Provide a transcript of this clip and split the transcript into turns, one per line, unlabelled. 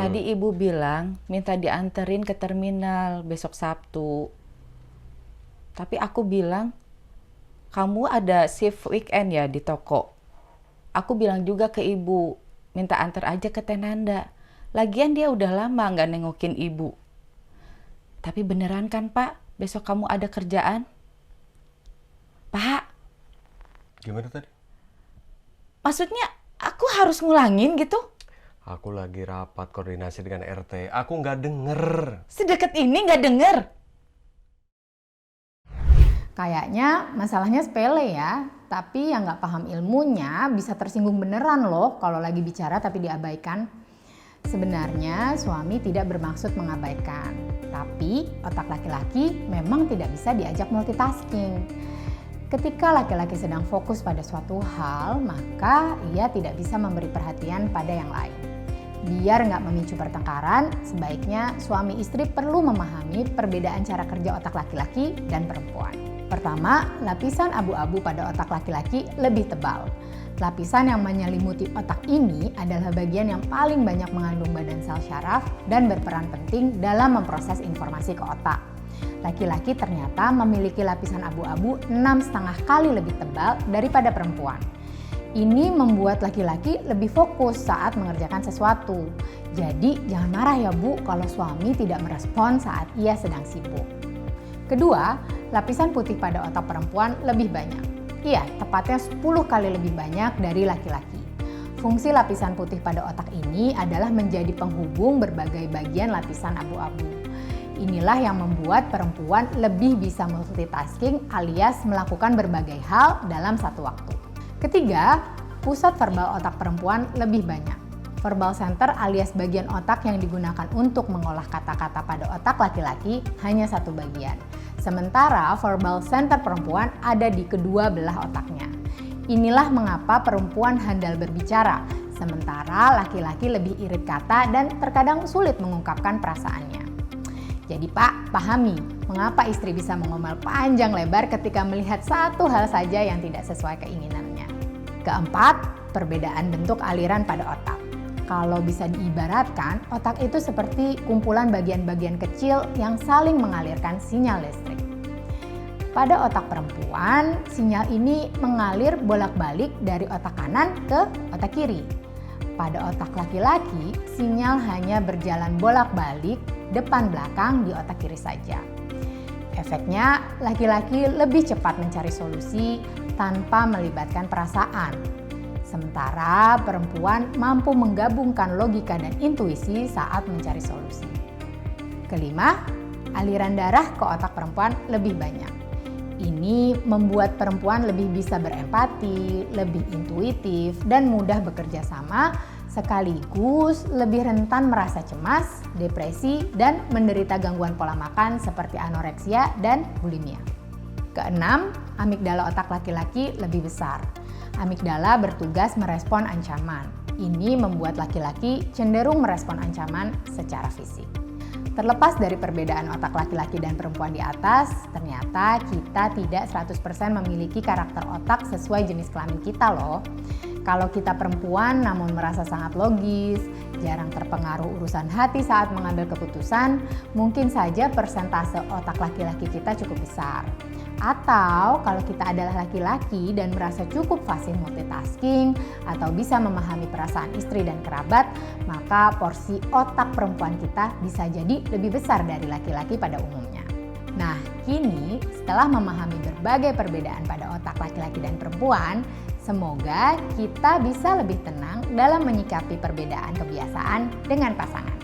Tadi ibu bilang minta dianterin ke terminal besok Sabtu. Tapi aku bilang, kamu ada shift weekend ya di toko. Aku bilang juga ke ibu, minta antar aja ke Tenanda. Lagian dia udah lama nggak nengokin ibu. Tapi beneran kan Pak, besok kamu ada kerjaan? Pak,
Gimana tadi?
maksudnya aku harus ngulangin gitu?
Aku lagi rapat koordinasi dengan RT. Aku nggak denger.
Sedekat ini nggak denger?
Kayaknya masalahnya sepele ya, tapi yang nggak paham ilmunya bisa tersinggung beneran loh kalau lagi bicara tapi diabaikan. Sebenarnya suami tidak bermaksud mengabaikan, tapi otak laki-laki memang tidak bisa diajak multitasking. Ketika laki-laki sedang fokus pada suatu hal, maka ia tidak bisa memberi perhatian pada yang lain. Biar nggak memicu pertengkaran, sebaiknya suami istri perlu memahami perbedaan cara kerja otak laki-laki dan perempuan. Pertama, lapisan abu-abu pada otak laki-laki lebih tebal. Lapisan yang menyelimuti otak ini adalah bagian yang paling banyak mengandung badan sel syaraf dan berperan penting dalam memproses informasi ke otak. Laki-laki ternyata memiliki lapisan abu-abu 6,5 kali lebih tebal daripada perempuan. Ini membuat laki-laki lebih fokus saat mengerjakan sesuatu. Jadi jangan marah ya Bu kalau suami tidak merespon saat ia sedang sibuk. Kedua, lapisan putih pada otak perempuan lebih banyak. Iya, tepatnya 10 kali lebih banyak dari laki-laki. Fungsi lapisan putih pada otak ini adalah menjadi penghubung berbagai bagian lapisan abu-abu. Inilah yang membuat perempuan lebih bisa multitasking alias melakukan berbagai hal dalam satu waktu. Ketiga, pusat verbal otak perempuan lebih banyak. Verbal center alias bagian otak yang digunakan untuk mengolah kata-kata pada otak laki-laki hanya satu bagian. Sementara verbal center perempuan ada di kedua belah otaknya. Inilah mengapa perempuan handal berbicara, sementara laki-laki lebih irit kata dan terkadang sulit mengungkapkan perasaannya. Jadi Pak, pahami mengapa istri bisa mengomel panjang lebar ketika melihat satu hal saja yang tidak sesuai keinginannya. Keempat, perbedaan bentuk aliran pada otak. Kalau bisa diibaratkan, otak itu seperti kumpulan bagian-bagian kecil yang saling mengalirkan sinyal listrik. Pada otak perempuan, sinyal ini mengalir bolak-balik dari otak kanan ke otak kiri. Pada otak laki-laki, sinyal hanya berjalan bolak-balik depan belakang di otak kiri saja. Efeknya, laki-laki lebih cepat mencari solusi tanpa melibatkan perasaan. Sementara perempuan mampu menggabungkan logika dan intuisi saat mencari solusi. Kelima, aliran darah ke otak perempuan lebih banyak. Ini membuat perempuan lebih bisa berempati, lebih intuitif, dan mudah bekerja sama, sekaligus lebih rentan merasa cemas, depresi, dan menderita gangguan pola makan seperti anoreksia dan bulimia. Keenam, amigdala otak laki-laki lebih besar. Amigdala bertugas merespon ancaman. Ini membuat laki-laki cenderung merespon ancaman secara fisik. Terlepas dari perbedaan otak laki-laki dan perempuan di atas, ternyata kita tidak 100% memiliki karakter otak sesuai jenis kelamin kita loh. Kalau kita perempuan namun merasa sangat logis, jarang terpengaruh urusan hati saat mengambil keputusan, mungkin saja persentase otak laki-laki kita cukup besar. Atau kalau kita adalah laki-laki dan merasa cukup fasih multitasking atau bisa memahami perasaan istri dan kerabat, maka porsi otak perempuan kita bisa jadi lebih besar dari laki-laki pada umumnya. Nah, kini setelah memahami berbagai perbedaan pada otak laki-laki dan perempuan, semoga kita bisa lebih tenang dalam menyikapi perbedaan kebiasaan dengan pasangan.